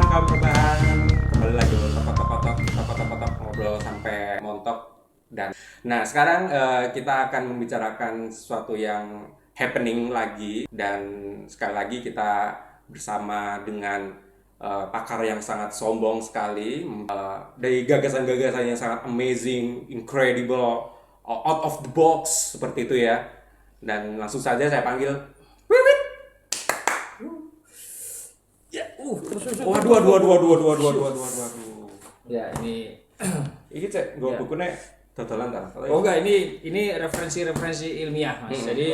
kaum rebahan, kembali lagi kotok-kotok ngobrol sampai montok. Dan nah sekarang kita akan membicarakan sesuatu yang happening lagi, dan sekali lagi kita bersama dengan pakar yang sangat sombong sekali, dari gagasan-gagasan yang sangat amazing, incredible, out of the box seperti itu ya. Dan langsung saja saya panggil Wiwit. Ya, waduh. Ya ini Iki cek nggo Ya. bukune dodolan ta? oh enggak, ini referensi ilmiah Mas. Jadi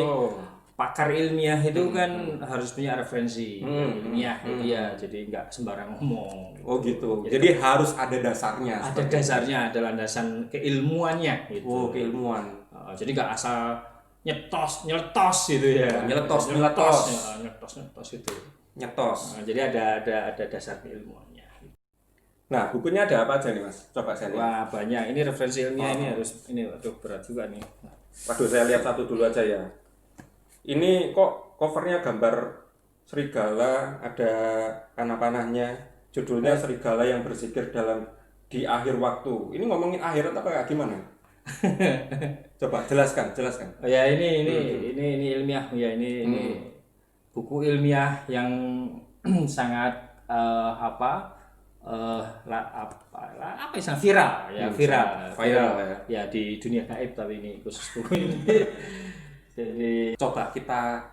pakar ilmiah itu kan harus punya referensi ilmiah gitu ya. Jadi enggak sembarang ngomong. Oh gitu. Jadi harus ada dasarnya. Ada dasarnya, ada landasan keilmuannya gitu. Oh, keilmuan. Jadi enggak asal nyeletos gitu ya. Nyeletos. Ya, nyeletos itu. Nyetos. Nah, jadi ada dasar keilmuannya. Nah, bukunya ada apa aja nih, Mas? Coba saya lihat. Wah, banyak. Ini referensi ilmiah ini aduh berat juga nih. Waduh, saya lihat satu dulu aja ya. Ini kok covernya gambar serigala, ada panah-panahnya. Judulnya Serigala yang Berzikir di Akhir Waktu. Ini ngomongin akhirat apa gimana? Coba jelaskan. Oh ya, ini ilmiah ya, ini buku ilmiah yang sangat apa istilah viral ya, viral ya. Ya di dunia gaib, tapi ini khusus buku ini. Jadi Coba kita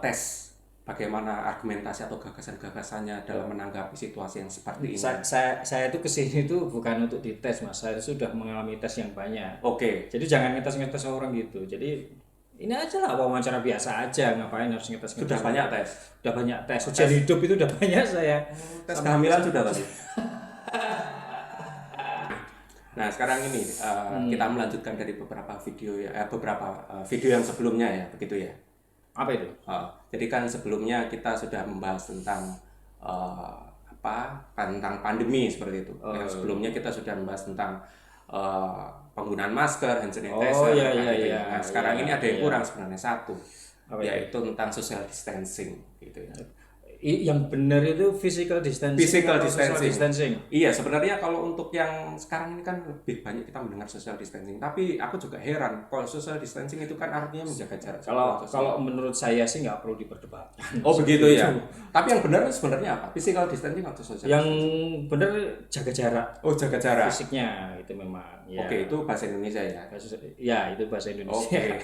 tes bagaimana argumentasi atau gagasan-gagasannya dalam menanggapi situasi yang seperti ini. saya itu kesini itu bukan untuk dites Mas, saya sudah mengalami tes yang banyak. Oke. Jadi jangan ngetes orang gitu. Jadi ini aja lah wawancara biasa aja, ngapain harus ngetes. Sudah banyak tes. Udah banyak tes. Ujian hidup itu udah banyak saya. Tes kehamilan sudah tadi. Nah sekarang ini kita melanjutkan dari beberapa video ya, video yang sebelumnya ya, begitu ya. Apa itu? Jadi kan sebelumnya kita sudah membahas tentang tentang pandemi seperti itu. Yang sebelumnya kita sudah membahas tentang penggunaan masker, hand sanitizer. Iya. Nah sekarang ini ada yang kurang sebenarnya satu, Apa yaitu tentang social distancing gitu ya. Yang benar itu physical distancing. Physical atau social distancing. Iya, sebenarnya kalau untuk yang sekarang ini kan lebih banyak kita mendengar social distancing. Tapi aku juga heran, kalau social distancing itu kan artinya menjaga jarak. Kalau menurut saya sih nggak perlu diperdebatkan. Oh begitu ya. Tapi yang benar sebenarnya apa? Physical distancing atau social Yang distancing? benar jaga jarak. Oh jaga jarak. Fisiknya itu memang. Ya. Oke, itu bahasa Indonesia ya. Ya itu bahasa Indonesia. Oke.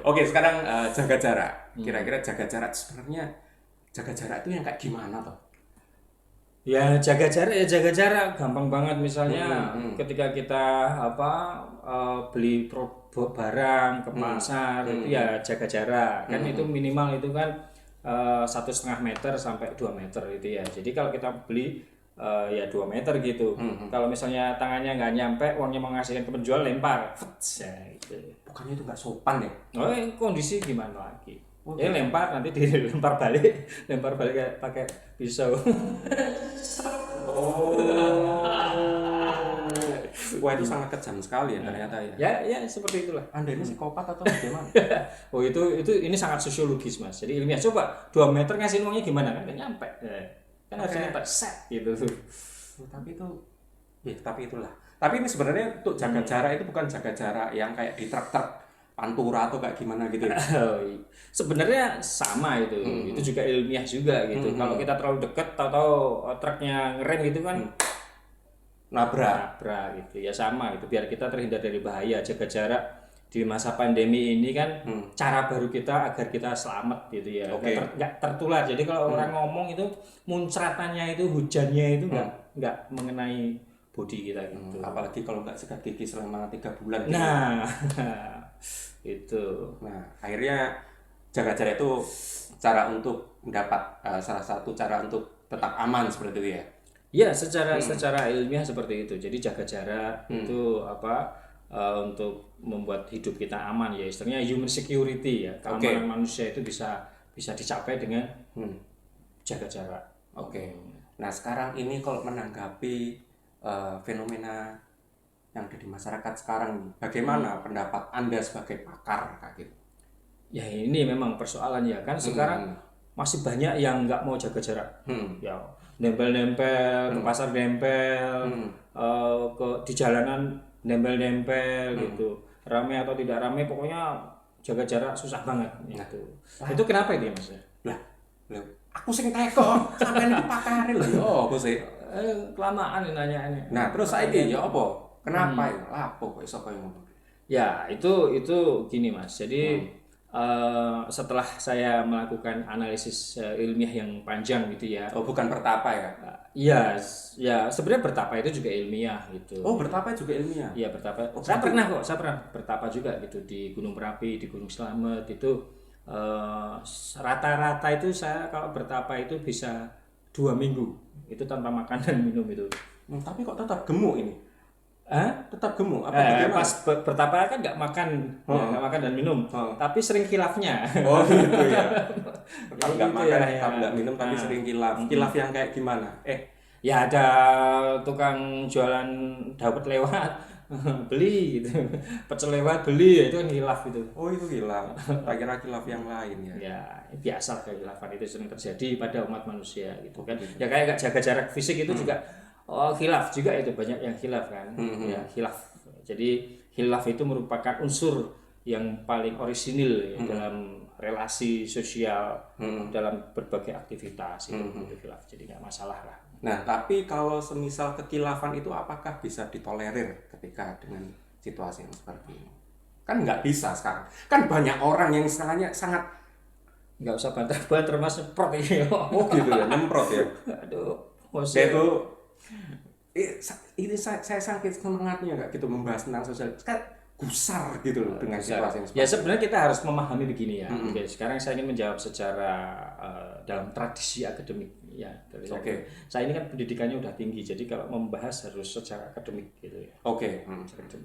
Oke, sekarang jaga jarak. Kira-kira jaga jarak sebenarnya jaga jarak itu yang kayak gimana toh? Ya jaga jarak gampang banget. Misalnya ketika kita beli barang ke pasar itu ya jaga jarak kan, itu minimal itu kan 1,5 meter sampai 2 meter itu ya. Jadi kalau kita beli ya 2 meter gitu. Kalau misalnya tangannya nggak nyampe, uangnya mau ngasihkan ke penjual, lempar. Ya, gitu. Bukannya itu nggak sopan ya? Oh, kondisi gimana lagi? Ya lempar, nanti dilempar balik kayak pakai pisau. Wah itu sangat kejam sekali ya ternyata ya. Ya seperti itulah. Anda ini psikopat atau bagaimana? Oh ini sangat sosiologis Mas. Jadi ilmiah. Coba 2 meter ngasih uangnya gimana kan? Nggak nyampe. Kan harus lempar set gitu. Tapi itulah. Tapi ini sebenarnya untuk jaga jarak itu bukan jaga jarak yang kayak di truk-truk pantura atau kayak gimana gitu ya. Sebenarnya sama itu. Itu juga ilmiah juga gitu. Kalau kita terlalu dekat, tahu-tahu truknya ngerem gitu kan nabrak gitu. Ya sama gitu. Biar kita terhindar dari bahaya, jaga jarak di masa pandemi ini kan cara baru kita agar kita selamat gitu ya. Nggak tertular. Jadi kalau orang ngomong itu muncratannya itu, hujannya itu nggak mengenai body kita gitu. Apalagi kalau nggak sikat gigi selama 3 bulan gitu. Nah itu. Nah akhirnya jaga jarak itu cara untuk mendapat salah satu cara untuk tetap aman seperti itu ya. Ya secara ilmiah seperti itu. Jadi jaga jarak itu untuk membuat hidup kita aman ya, istilahnya human security ya. Keamanan manusia itu bisa dicapai dengan jaga jarak. Oke. Nah sekarang ini kalau menanggapi fenomena yang ada di masyarakat sekarang, bagaimana pendapat Anda sebagai pakar kayak gitu? Ya ini memang persoalan ya kan, sekarang masih banyak yang nggak mau jaga jarak. Ya nempel-nempel, ke pasar nempel, di jalanan nempel-nempel gitu. Ramai atau tidak ramai, pokoknya jaga jarak susah banget gitu. Itu kenapa itu ya Mas? Lah, aku sing teko, sampean iki pakare lho. Yo, apa sih? Kelamaan nanya ini. Nah, terus saiki ya apa? Kenapa ya? Lapo kok iso koyo ngono? Ya, itu gini Mas. Jadi setelah saya melakukan analisis ilmiah yang panjang gitu ya. Oh, bukan bertapa ya? Iya, ya sebenarnya bertapa itu juga ilmiah gitu. Oh, bertapa juga ilmiah. Iya, bertapa. Oh, Saya pernah bertapa juga gitu di Gunung Merapi, di Gunung Slamet itu rata-rata itu saya kalau bertapa itu bisa 2 minggu itu tanpa makan dan minum itu. Tapi kok tetap gemuk ini? Tetap gemuk? Apa Pas bertapa kan nggak makan, nggak makan dan minum, tapi sering khilafnya. Oh gitu ya. Kalau nggak Gitu makan, ya, tetap nggak minum, tapi sering kilaf. Kilaf yang kayak gimana? Ya ada tukang jualan dawet lewat, beli gitu. Pecel lewat beli, itu kan khilaf itu. Oh itu kilaf. Tak kira kilaf yang lain ya. Ya biasa kekhilafan itu sering terjadi pada umat manusia gitu kan. Ya kayak nggak jaga jarak fisik itu juga khilaf juga, itu banyak yang khilaf kan. Ya khilaf. Jadi khilaf itu merupakan unsur yang paling orisinil ya, dalam relasi sosial, dalam berbagai aktivitas itu khilaf. Jadi nggak masalah lah. Nah, tapi kalau semisal kekilafan itu apakah bisa ditolerir ketika dengan situasi yang seperti ini? Kan nggak bisa sekarang. Kan banyak orang yang istilahnya sangat nggak usah banter-banter Mas, nyemprot ya. oh gitu ya, nyemprot ya. Aduh, ini saya sakit semangatnya nggak gitu membahas tentang sosial. Kan gusar gitu loh dengan situasi yang seperti ya sebenarnya kita harus memahami begini ya. Oke, sekarang saya ingin menjawab secara dalam tradisi akademik ya. Saya ini kan pendidikannya udah tinggi, jadi kalau membahas harus secara akademik gitu ya.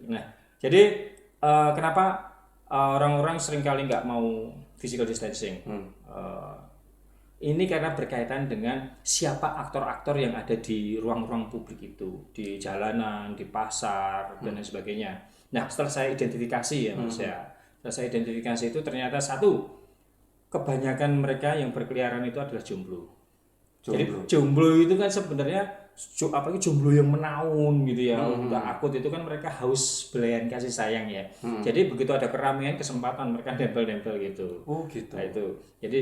Nah, jadi kenapa orang-orang seringkali nggak mau physical distancing? Ini karena berkaitan dengan siapa aktor-aktor yang ada di ruang-ruang publik itu, di jalanan, di pasar, dan lain sebagainya. Nah, setelah saya identifikasi ya Mas ya, setelah saya identifikasi itu ternyata satu, kebanyakan mereka yang berkeliaran itu adalah jomblo. Jadi jomblo itu kan sebenarnya apalagi jomblo yang menaun gitu ya, udah akut itu kan mereka haus belayan kasih sayang ya. Jadi begitu ada keramaian kesempatan mereka nempel-nempel gitu. Oh gitu. Nah itu. Jadi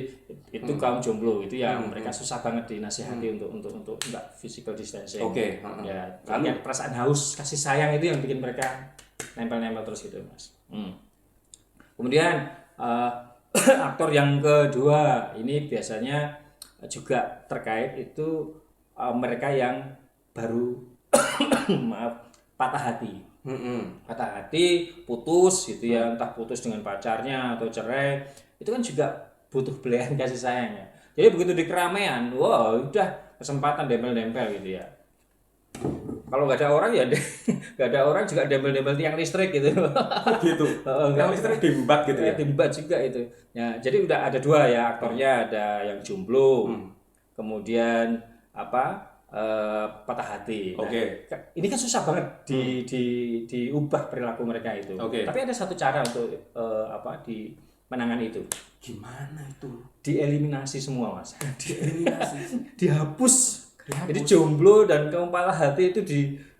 itu kaum jomblo itu ya mereka susah banget dinasihati untuk enggak physical distancing. Ya, lalu perasaan haus kasih sayang itu yang bikin mereka nempel-nempel terus gitu, Mas. Kemudian aktor yang kedua ini biasanya juga terkait itu mereka yang baru patah hati. Patah hati, putus gitu ya, entah putus dengan pacarnya atau cerai, itu kan juga butuh belayan kasih sayangnya. Jadi begitu di keramaian, wow udah kesempatan dempel-dempel gitu ya. Kalau nggak ada orang ya nggak ada orang juga dempel-dempel tiang listrik gitu. Gitu. Tiang listrik dimbat gitu ya. Dimbat juga itu. Ya, jadi udah ada dua ya aktornya, ada yang jomblo. Kemudian patah hati. Nah, ini kan susah banget diubah perilaku mereka itu. Tapi ada satu cara untuk di menangani itu. Gimana itu? Dieliminasi semua, Mas. Dieliminasi. Dihapus. Jadi jomblo dan kaum patah hati itu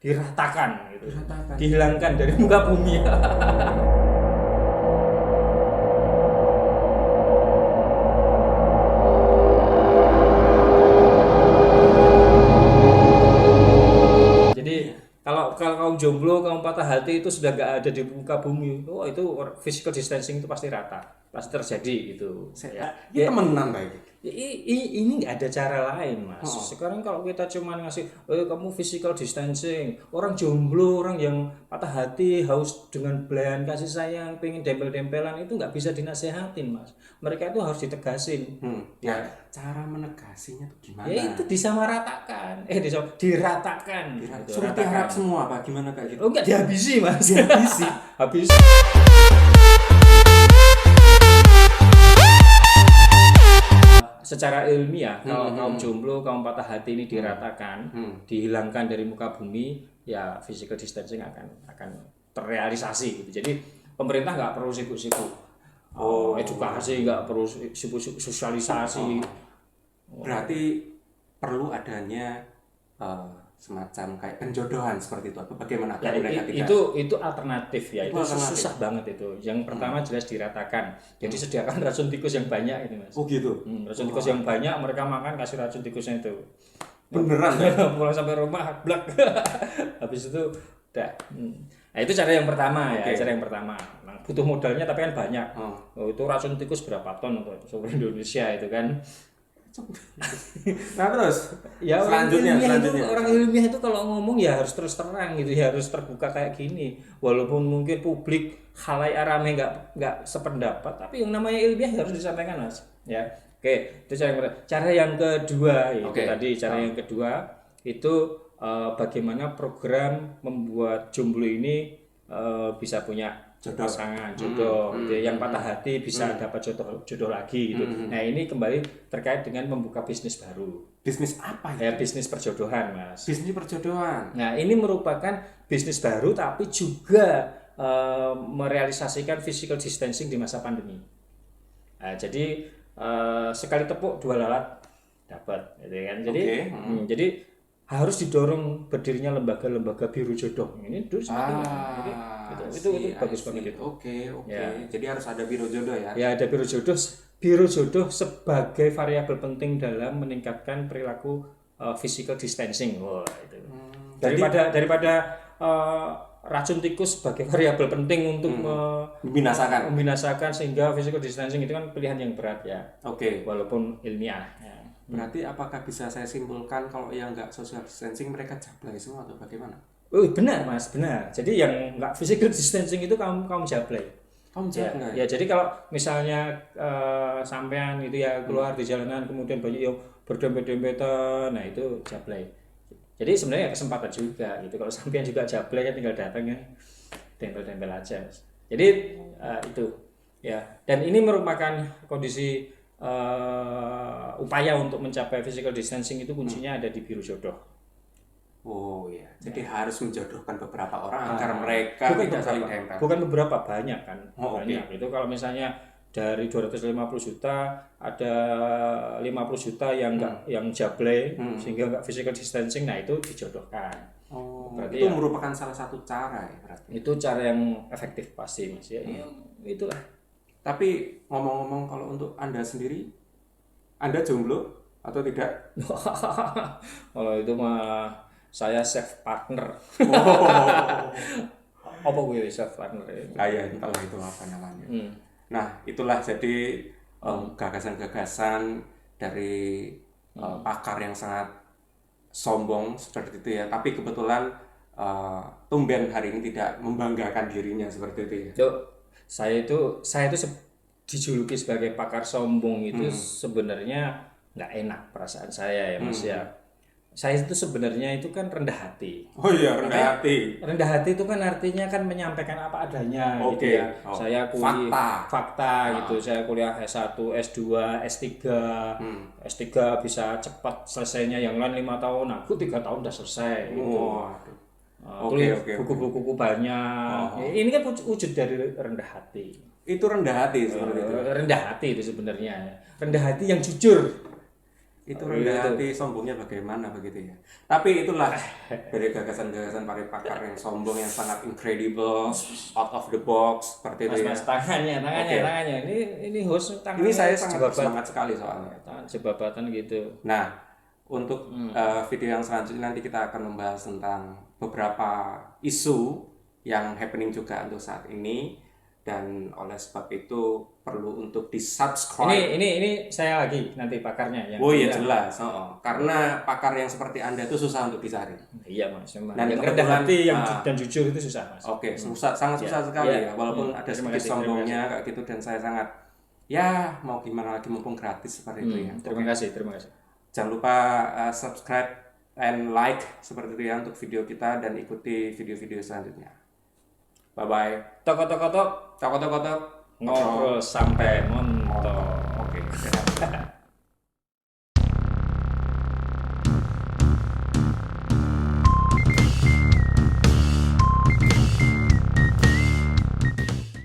diratakan gitu. Dihilangkan dari muka bumi. Kalau kaum jomblo, kaum patah hati itu sudah gak ada di muka bumi, itu physical distancing itu pasti rata, pasti terjadi itu. Ya temenan baik. Ini nggak ada cara lain, Mas. Sekarang kalau kita cuma ngasih, kamu physical distancing, orang jomblo, orang yang patah hati, haus dengan belayan kasih sayang, pengen dempel-dempelan itu nggak bisa dinasehatin, Mas. Mereka itu harus ditegasin. Ya, cara menegasinya tuh gimana? Ya itu disamaratakan, diratakan. Suruh diharap semua apa? Gimana kayak gitu? Oh enggak, dihabisi, Mas. Dihabisi. Habis. Secara ilmiah, kalau kaum jomblo, kaum patah hati ini diratakan, dihilangkan dari muka bumi, ya physical distancing akan terrealisasi gitu. Jadi pemerintah nggak perlu sibuk-sibuk edukasi, nggak perlu sibuk sosialisasi. Berarti perlu adanya semacam kayak penjodohan seperti itu atau bagaimana Ya, mereka tidak itu alternatif ya, Itu itu alternatif. susah banget itu. Yang pertama jelas diratakan. Jadi sediakan racun tikus yang banyak itu Mas. oh gitu Racun tikus yang banyak, mereka makan kasih racun tikusnya itu. beneran ya? Pulang sampai rumah blak. Habis itu udah. Nah, itu cara yang pertama ya, cara yang pertama. Nah, butuh modalnya tapi kan banyak. Oh, itu racun tikus berapa ton untuk seluruh Indonesia itu kan. Nah terus Ya selanjutnya orang ilmiah itu kalau ngomong ya harus terus terang gitu, ya harus terbuka kayak gini. Walaupun mungkin publik khalayak rame nggak sependapat, tapi yang namanya ilmiah harus disampaikan Mas. Ya. Oke, itu cara yang pertama. Cara yang kedua itu tadi cara yang kedua itu bagaimana program membuat jomblo ini bisa punya pasangan jodoh, yang patah hati bisa dapat jodoh lagi gitu. Nah ini kembali terkait dengan membuka bisnis baru. bisnis apa Ya bisnis perjodohan Mas. bisnis perjodohan Nah ini merupakan bisnis baru tapi juga merealisasikan physical distancing di masa pandemi. Nah, jadi sekali tepuk dua lalat dapat, gitu kan. Jadi jadi harus didorong berdirinya lembaga-lembaga biru jodoh. Ini dulu semakin itu bagus banget itu. Oke. Jadi harus ada biro jodoh ya. Ya ada biro jodoh. Biro jodoh sebagai variabel penting dalam meningkatkan perilaku physical distancing. Wah itu. Daripada racun tikus sebagai variabel penting untuk membinasakan sehingga physical distancing itu kan pilihan yang berat ya. Oke. Walaupun ilmiah. Ya. Berarti apakah bisa saya simpulkan kalau yang nggak social distancing mereka jablay semua atau bagaimana? Oh benar Mas, benar. Jadi yang nggak physical distancing itu kaum jablay. Kaum jablay. Ya jadi kalau misalnya sampean itu ya keluar di jalanan kemudian banyak yang berdempet-dempetan, nah itu jablay. Jadi sebenarnya kesempatan juga gitu. Kalau sampean juga jablay kan tinggal datang ya tempel-tempel aja. Mas. Jadi itu ya. Dan ini merupakan kondisi upaya untuk mencapai physical distancing itu kuncinya ada di biro jodoh. Oh iya, jadi harus menjodohkan beberapa orang agar mereka tidak saling tempel. Bukan beberapa, banyak kan. Banyak. Itu kalau misalnya dari 250 juta ada 50 juta yang yang jablay sehingga nggak physical distancing, nah itu dijodohkan. Oh, berarti itu merupakan salah satu cara ya berarti. Itu cara yang efektif pasti Mas ya. Itulah. Tapi ngomong-ngomong kalau untuk Anda sendiri, Anda jomblo atau tidak? Kalau itu mah saya safe partner. Apa gue safe partner ya? Entahlah itu apa namanya. Nah, itulah jadi gagasan-gagasan dari pakar yang sangat sombong seperti itu ya. Tapi kebetulan tumben hari ini tidak membanggakan dirinya seperti itu ya. Saya itu dijuluki sebagai pakar sombong itu sebenarnya nggak enak perasaan saya ya Mas ya. Saya itu sebenarnya itu kan rendah hati. Oh iya, rendah hati. Rendah hati itu kan artinya kan menyampaikan apa adanya gitu ya. Saya kuliah fakta gitu. Saya kuliah S1, S2, S3. S3 bisa cepat selesainya, yang lain 5 tahun. Aku 3 tahun udah selesai gitu. Tulis buku-buku banyak. Ini kan wujud dari rendah hati. Itu rendah hati seperti itu. Rendah hati itu sebenarnya. Rendah hati yang jujur. Itu rendah hati, sombongnya bagaimana begitu ya. Tapi itulah dari gagasan-gagasan para pakar yang sombong yang sangat incredible, out of the box seperti itu ya. Mas, tangannya. Ini host tangannya. Ini saya sangat semangat sekali soalnya. Tangan jebabatan gitu. Nah, untuk video yang selanjutnya nanti kita akan membahas tentang beberapa isu yang happening juga untuk saat ini, dan oleh sebab itu perlu untuk di-subscribe. Ini saya lagi nanti pakarnya yang. Oh iya jelas. Karena pakar yang seperti Anda itu susah untuk dicari. Iya Mas, memang. Dan yang rendah hati dan jujur itu susah Mas. Oke, sangat susah sekali ya. Walaupun ada sedikit sombongnya kayak gitu, dan saya sangat ya mau gimana lagi mumpung gratis seperti itu ya. Terima kasih. Jangan lupa subscribe and like seperti itu ya untuk video kita, dan ikuti video-video selanjutnya. Bye bye. Tok. Ngobrol Sampai montok. Oke.